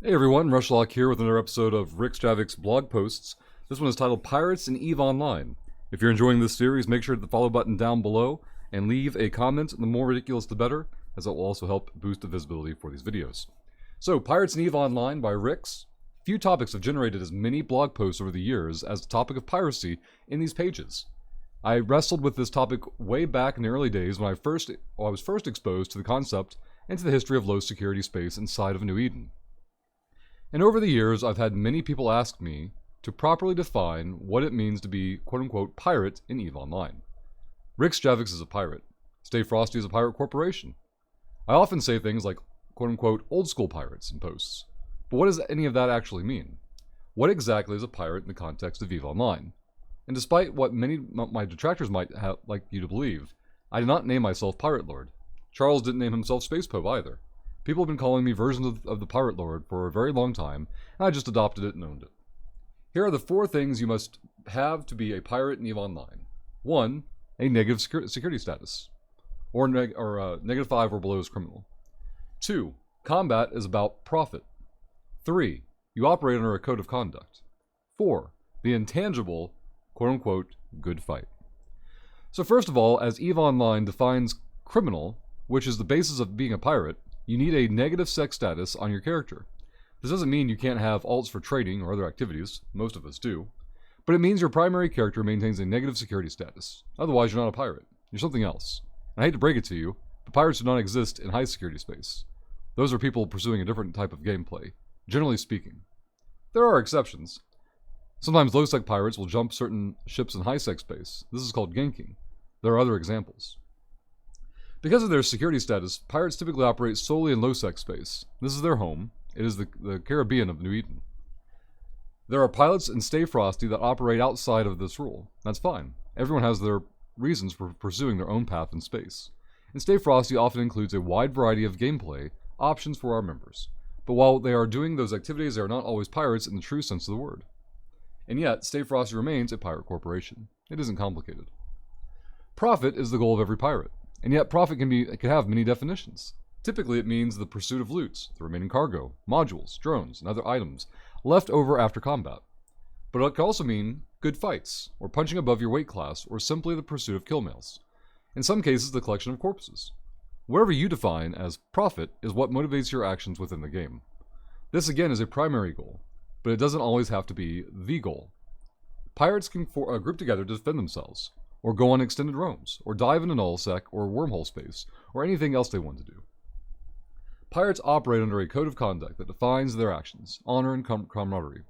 Hey everyone, Rushlock here with another episode of Rixx Javix blog posts. This one is titled Pirates in EVE Online. If you're enjoying this series, make sure to hit the follow button down below and leave a comment. The more ridiculous the better, as it will also help boost the visibility for these videos. So, Pirates in EVE Online by Rixx. Few topics have generated as many blog posts over the years as the topic of piracy in these pages. I wrestled with this topic way back in the early days when I was first exposed to the concept and to the history of low security space inside of New Eden. And over the years, I've had many people ask me to properly define what it means to be quote-unquote pirate in EVE Online. Rixx Javix is a pirate. Stay Frosty is a pirate corporation. I often say things like quote-unquote old-school pirates in posts. But what does any of that actually mean? What exactly is a pirate in the context of EVE Online? And despite what many of my detractors might like you to believe, I did not name myself Pirate Lord. Charles didn't name himself Space Pope either. People have been calling me versions of the Pirate Lord for a very long time, and I just adopted it and owned it. Here are the 4 things you must have to be a pirate in EVE Online. 1. A negative security status, or negative 5 or below is criminal. 2. Combat is about profit. 3. You operate under a code of conduct. 4. The intangible, quote-unquote, good fight. So first of all, as EVE Online defines criminal, which is the basis of being a pirate, you need a negative sex status on your character. This doesn't mean you can't have alts for trading or other activities, most of us do, but it means your primary character maintains a negative security status. Otherwise, you're not a pirate. You're something else. And I hate to break it to you, but pirates do not exist in high security space. Those are people pursuing a different type of gameplay, generally speaking. There are exceptions. Sometimes low-sec pirates will jump certain ships in high-sec space. This is called ganking. There are other examples. Because of their security status, pirates typically operate solely in low-sec space. This is their home. It is the Caribbean of New Eden. There are pilots in Stay Frosty that operate outside of this rule. That's fine. Everyone has their reasons for pursuing their own path in space. And Stay Frosty often includes a wide variety of gameplay options for our members. But while they are doing those activities, they are not always pirates in the true sense of the word. And yet, Stay Frosty remains a pirate corporation. It isn't complicated. Profit is the goal of every pirate. And yet profit can have many definitions. Typically it means the pursuit of loots, the remaining cargo, modules, drones, and other items left over after combat. But it can also mean good fights, or punching above your weight class, or simply the pursuit of kill mails. In some cases, the collection of corpses. Whatever you define as profit is what motivates your actions within the game. This again is a primary goal, but it doesn't always have to be the goal. Pirates can group together to defend themselves, or go on extended roams, or dive into nullsec or wormhole space, or anything else they want to do. Pirates operate under a code of conduct that defines their actions, honor, and camaraderie.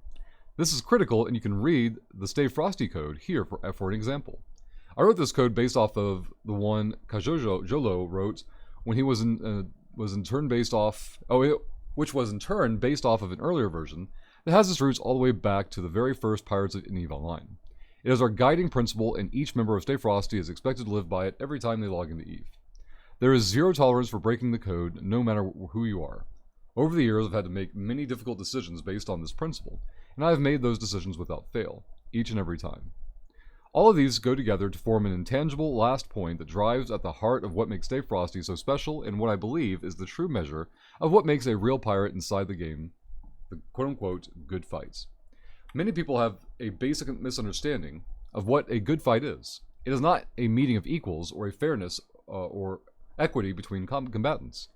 This is critical, and you can read the Stay Frosty code here for an example. I wrote this code based off of the one Jolo wrote when he was in turn based off, which was in turn based off of an earlier version that has its roots all the way back to the very first Pirates in EVE Online. It is our guiding principle, and each member of Stay Frosty is expected to live by it every time they log into EVE. There is zero tolerance for breaking the code, no matter who you are. Over the years, I've had to make many difficult decisions based on this principle, and I have made those decisions without fail, each and every time. All of these go together to form an intangible last point that drives at the heart of what makes Stay Frosty so special, and what I believe is the true measure of what makes a real pirate inside the game, the quote-unquote good fights. Many people have a basic misunderstanding of what a good fight is. It is not a meeting of equals or a fairness or equity between combatants.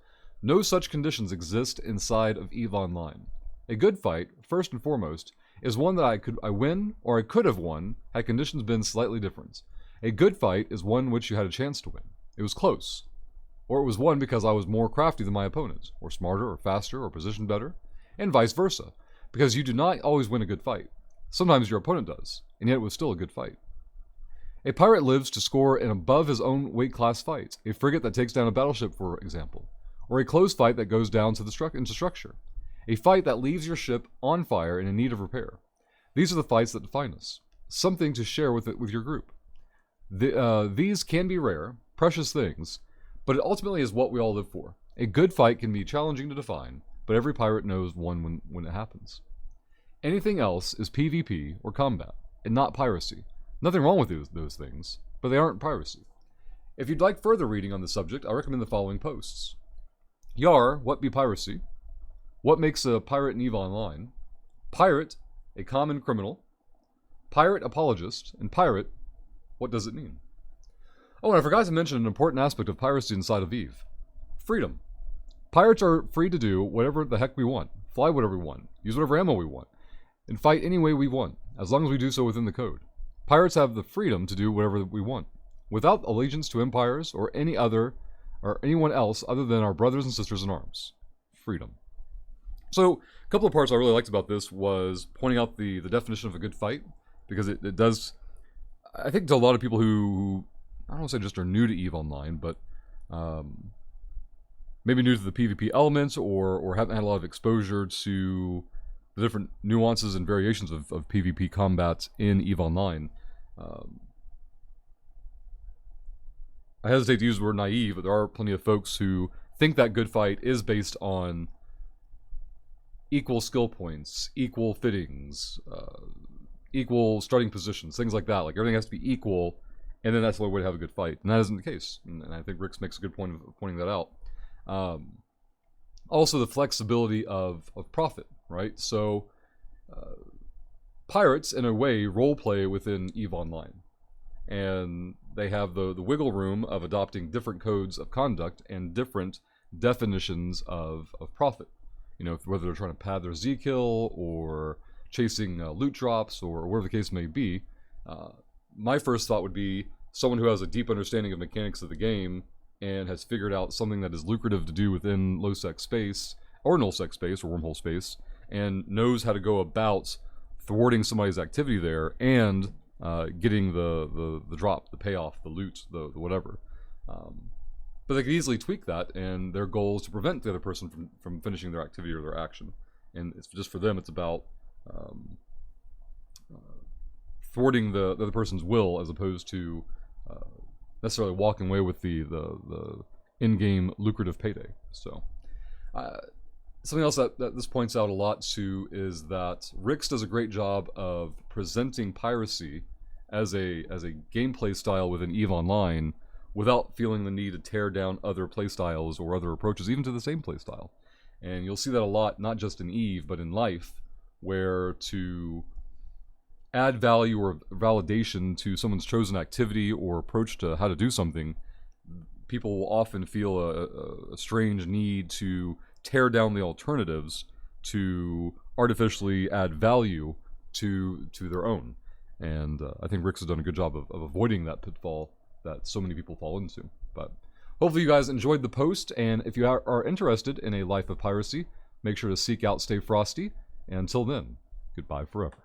No such conditions exist inside of EVE Online. A good fight, first and foremost, is one that I win or I could have won had conditions been slightly different. A good fight is one which you had a chance to win. It was close. Or it was won because I was more crafty than my opponent, or smarter, or faster, or positioned better, and vice versa. Because you do not always win a good fight. Sometimes your opponent does, and yet it was still a good fight. A pirate lives to score an above his own weight class fight, a frigate that takes down a battleship, for example, or a close fight that goes down to into structure, a fight that leaves your ship on fire and in need of repair. These are the fights that define us, something to share with your group. These can be rare, precious things, but it ultimately is what we all live for. A good fight can be challenging to define, but every pirate knows one when it happens. Anything else is PvP or combat, and not piracy. Nothing wrong with those things, but they aren't piracy. If you'd like further reading on the subject, I recommend the following posts. Yar, What Be Piracy? What makes a pirate in EVE Online? Pirate, a common criminal. Pirate apologist. And pirate, what does it mean? Oh, and I forgot to mention an important aspect of piracy inside of EVE. Freedom. Pirates are free to do whatever the heck we want, fly whatever we want, use whatever ammo we want, and fight any way we want, as long as we do so within the code. Pirates have the freedom to do whatever we want, without allegiance to empires or anyone else other than our brothers and sisters in arms. Freedom. So, a couple of parts I really liked about this was pointing out the definition of a good fight, because it does, I think to a lot of people who I don't want to say just are new to EVE Online, but maybe new to the PvP elements or haven't had a lot of exposure to the different nuances and variations of PvP combat in EVE Online. I hesitate to use the word naive, but there are plenty of folks who think that good fight is based on equal skill points, equal fittings, equal starting positions, things like that. Like everything has to be equal, and then that's the only way to have a good fight. And that isn't the case. And I think Rixx makes a good point of pointing that out. Also, the flexibility of profit, right? So, pirates, in a way, roleplay within EVE Online. And they have the wiggle room of adopting different codes of conduct and different definitions of profit. You know, whether they're trying to pad their Z-kill or chasing loot drops or whatever the case may be. My first thought would be someone who has a deep understanding of mechanics of the game and has figured out something that is lucrative to do within low-sec space, or null-sec space, or wormhole space, and knows how to go about thwarting somebody's activity there and getting the drop, the payoff, the loot, the whatever. But they could easily tweak that, and their goal is to prevent the other person from finishing their activity or their action. And it's just for them, it's about thwarting the other person's will as opposed to necessarily walking away with the in-game lucrative payday. So, something else that this points out a lot too is that Rixx does a great job of presenting piracy as a gameplay style within EVE Online without feeling the need to tear down other playstyles or other approaches, even to the same playstyle. And you'll see that a lot, not just in EVE, but in life, where to add value or validation to someone's chosen activity or approach to how to do something, people will often feel a strange need to tear down the alternatives to artificially add value to their own. And I think Rixx has done a good job of avoiding that pitfall that so many people fall into. But hopefully you guys enjoyed the post, and if you are interested in a life of piracy, make sure to seek out Stay Frosty, and until then, goodbye forever.